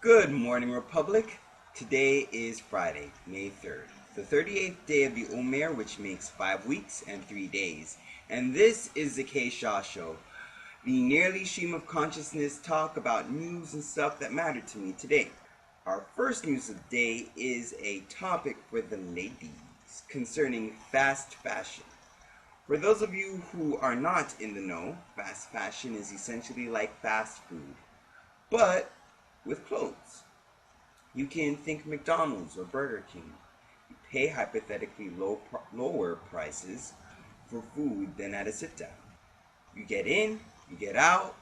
Good morning, Republic. Today is Friday, May 3rd, the 38th day of the Omer, which makes 5 weeks and 3 days. And this is the K Shaw Show, the nearly stream of consciousness talk about news and stuff that mattered to me today. Our first news of the day is a topic for the ladies concerning fast fashion. For those of you who are not in the know, fast fashion is essentially like fast food, but with clothes. You can think McDonald's or Burger King. You pay hypothetically lower prices for food than at a sit-down. You get in, you get out,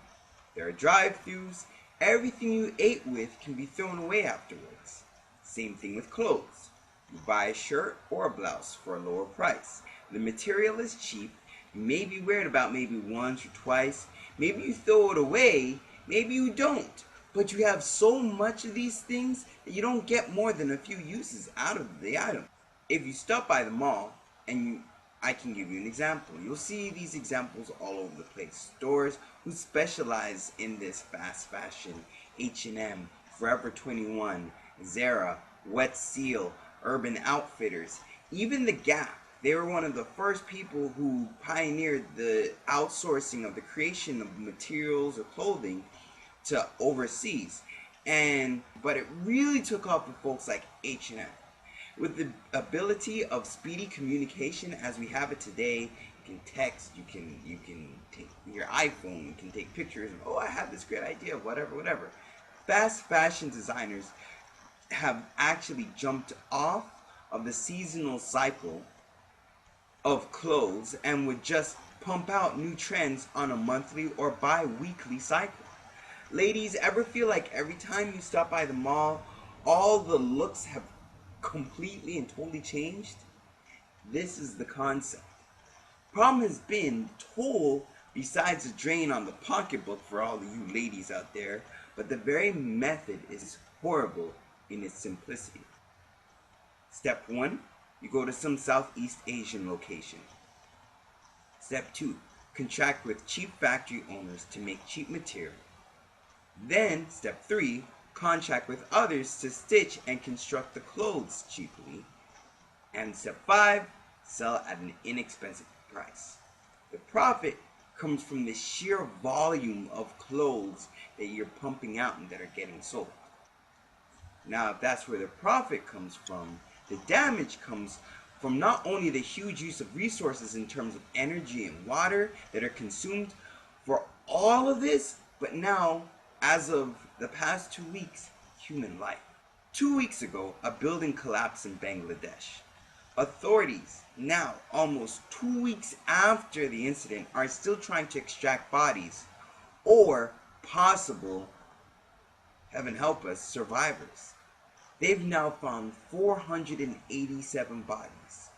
there are drive-thrus, everything you ate with can be thrown away afterwards. Same thing with clothes. You buy a shirt or a blouse for a lower price. The material is cheap, you may be wear it about maybe once or twice, maybe you throw it away, maybe you don't. But you have so much of these things that you don't get more than a few uses out of the item. If you stop by the mall, I can give you an example. You'll see these examples all over the place. Stores who specialize in this fast fashion, H&M, Forever 21, Zara, Wet Seal, Urban Outfitters, even the Gap. They were one of the first people who pioneered the outsourcing of the creation of materials or clothing to overseas, but it really took off with folks like H&M. With the ability of speedy communication as we have it today, you can text, you can take your iPhone, you can take pictures, and, I have this great idea, whatever. Fast fashion designers have actually jumped off of the seasonal cycle of clothes and would just pump out new trends on a monthly or bi-weekly cycle. Ladies, ever feel like every time you stop by the mall, all the looks have completely and totally changed? This is the concept. Problem has been toll besides a drain on the pocketbook for all of you ladies out there, but the very method is horrible in its simplicity. Step 1, you go to some Southeast Asian location. Step 2, contract with cheap factory owners to make cheap material. Then, step 3, contract with others to stitch and construct the clothes cheaply. And step 5, sell at an inexpensive price. The profit comes from the sheer volume of clothes that you're pumping out and that are getting sold. Now, if that's where the profit comes from, the damage comes from not only the huge use of resources in terms of energy and water that are consumed for all of this, but now, as of the past 2 weeks, human life. 2 weeks ago, a building collapsed in Bangladesh. Authorities, now almost 2 weeks after the incident, are still trying to extract bodies or possible, heaven help us, survivors. They've now found 487 bodies.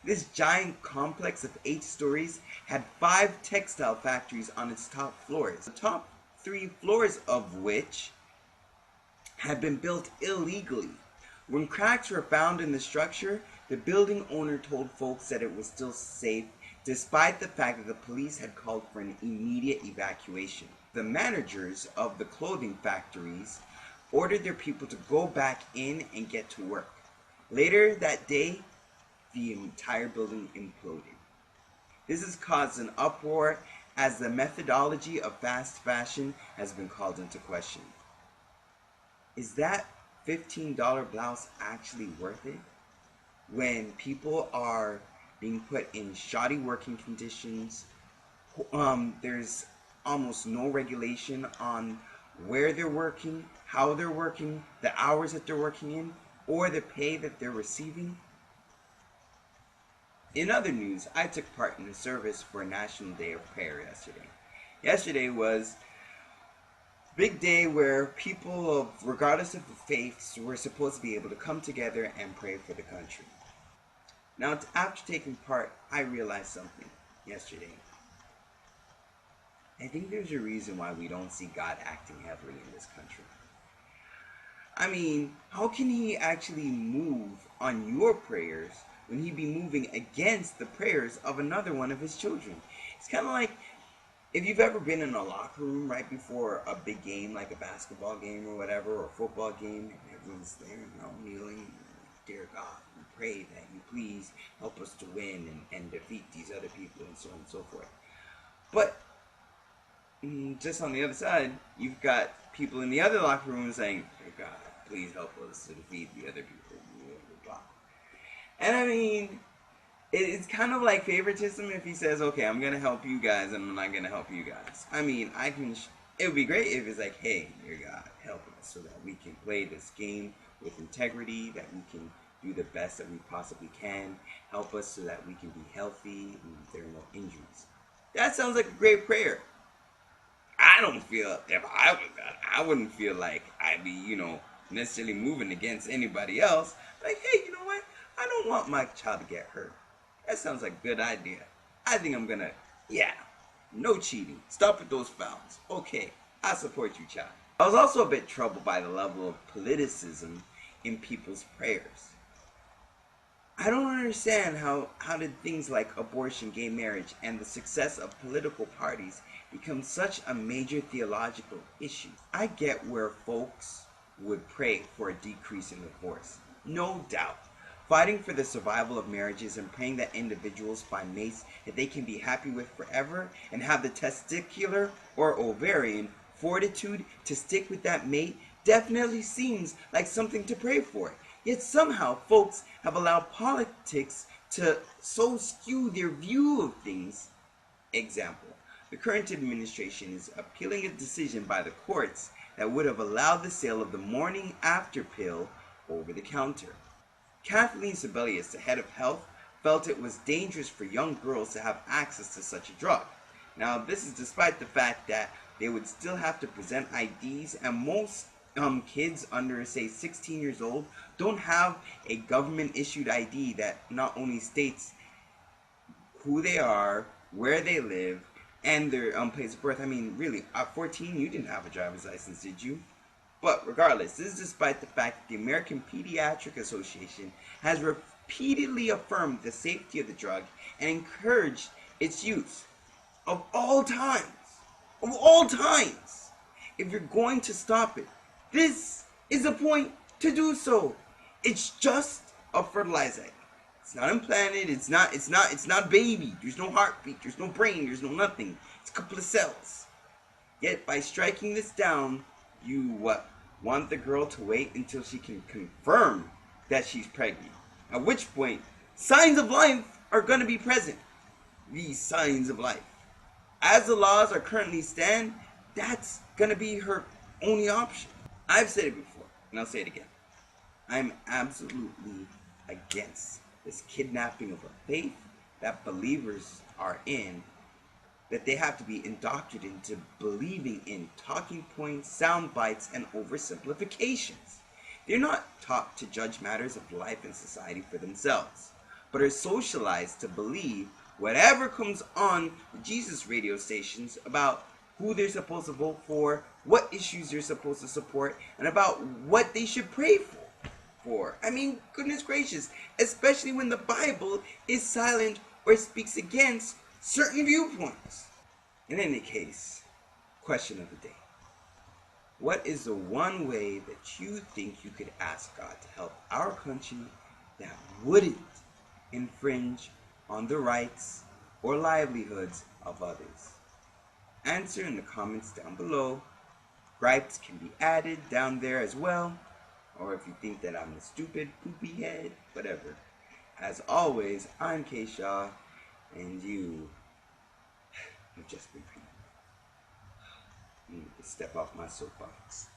This giant complex of 8 stories had 5 textile factories on its top floors. The top 3 floors of which had been built illegally. When cracks were found in the structure, the building owner told folks that it was still safe, despite the fact that the police had called for an immediate evacuation. The managers of the clothing factories ordered their people to go back in and get to work. Later that day, the entire building imploded. This has caused an uproar as the methodology of fast fashion has been called into question. Is that $15 blouse actually worth it? When people are being put in shoddy working conditions, there's almost no regulation on where they're working, how they're working, the hours that they're working in, or the pay that they're receiving. In other news, I took part in a service for National Day of Prayer yesterday. Yesterday was a big day where people regardless of the faiths, were supposed to be able to come together and pray for the country. Now, after taking part, I realized something yesterday. I think there's a reason why we don't see God acting heavily in this country. I mean, how can he actually move on your prayers when he be moving against the prayers of another one of his children? It's kind of like if you've ever been in a locker room right before a big game, like a basketball game or whatever, or a football game, and everyone's there, kneeling, dear God, we pray that you please help us to win and defeat these other people and so on and so forth. But just on the other side, you've got people in the other locker room saying, dear God, please help us to defeat the other people. Blah, blah. And I mean, it's kind of like favoritism if he says, okay, I'm going to help you guys and I'm not going to help you guys. I mean, it would be great if it's like, hey, dear God, help us so that we can play this game with integrity, that we can do the best that we possibly can. Help us so that we can be healthy and there are no injuries. That sounds like a great prayer. I don't feel, if I was that, I wouldn't feel like I'd be, necessarily moving against anybody else. Like, hey, you know what? I don't want my child to get hurt. That sounds like a good idea. I think I'm gonna, no cheating. Stop with those fouls. Okay, I support you, child. I was also a bit troubled by the level of politicism in people's prayers. I don't understand how did things like abortion, gay marriage, and the success of political parties become such a major theological issue. I get where folks would pray for a decrease in divorce. No doubt. Fighting for the survival of marriages and praying that individuals find mates that they can be happy with forever and have the testicular or ovarian fortitude to stick with that mate definitely seems like something to pray for. Yet somehow folks have allowed politics to so skew their view of things. Example, the current administration is appealing a decision by the courts that would have allowed the sale of the morning after pill over the counter. Kathleen Sebelius, the head of health, felt it was dangerous for young girls to have access to such a drug. Now, this is despite the fact that they would still have to present IDs, and most kids under, say, 16 years old don't have a government-issued ID that not only states who they are, where they live, and their place of birth. I mean, really, at 14, you didn't have a driver's license, did you? But regardless, this is despite the fact that the American Pediatric Association has repeatedly affirmed the safety of the drug and encouraged its use of all times. Of all times! If you're going to stop it, this is the point to do so. It's just a fertilizer. It's not implanted, it's not baby. There's no heartbeat, there's no brain, there's no nothing. It's a couple of cells. Yet by striking this down, you want the girl to wait until she can confirm that she's pregnant. At which point, signs of life are going to be present. These signs of life. As the laws are currently stand, that's going to be her only option. I've said it before, and I'll say it again. I'm absolutely against this kidnapping of a faith that believers are in, that they have to be indoctrinated into believing in talking points, sound bites, and oversimplifications. They're not taught to judge matters of life and society for themselves, but are socialized to believe whatever comes on the Jesus radio stations about who they're supposed to vote for, what issues they're supposed to support, and about what they should pray for. I mean, goodness gracious, especially when the Bible is silent or speaks against certain viewpoints. In any case, question of the day. What is the one way that you think you could ask God to help our country that wouldn't infringe on the rights or livelihoods of others? Answer in the comments down below. Gripes can be added down there as well. Or if you think that I'm a stupid, poopy head, whatever. As always, I'm K. Shaw, and you have just been pretty. I need to step off my soapbox.